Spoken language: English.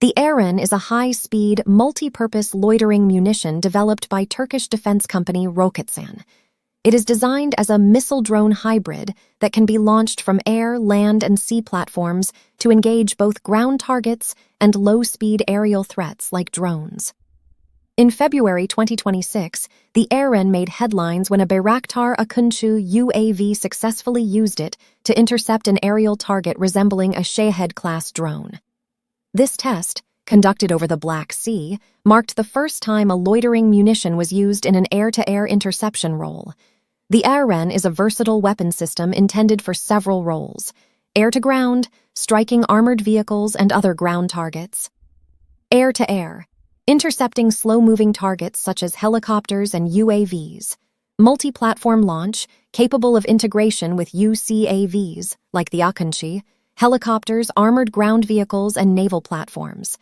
The EREN is a high-speed, multi-purpose loitering munition developed by Turkish defense company Roketsan. It is designed as a missile-drone hybrid that can be launched from air, land, and sea platforms to engage both ground targets and low-speed aerial threats like drones. In February 2026, the EREN made headlines when a Bayraktar Akinci UAV successfully used it to intercept an aerial target resembling a Shahed-class drone. This test, conducted over the Black Sea, marked the first time a loitering munition was used in an air-to-air interception role. The EREN is a versatile weapon system intended for several roles: air-to-ground, striking armored vehicles and other ground targets; air-to-air, intercepting slow-moving targets such as helicopters and UAVs; multi-platform launch, capable of integration with UCAVs, like the Akinci, helicopters, armored ground vehicles, and naval platforms;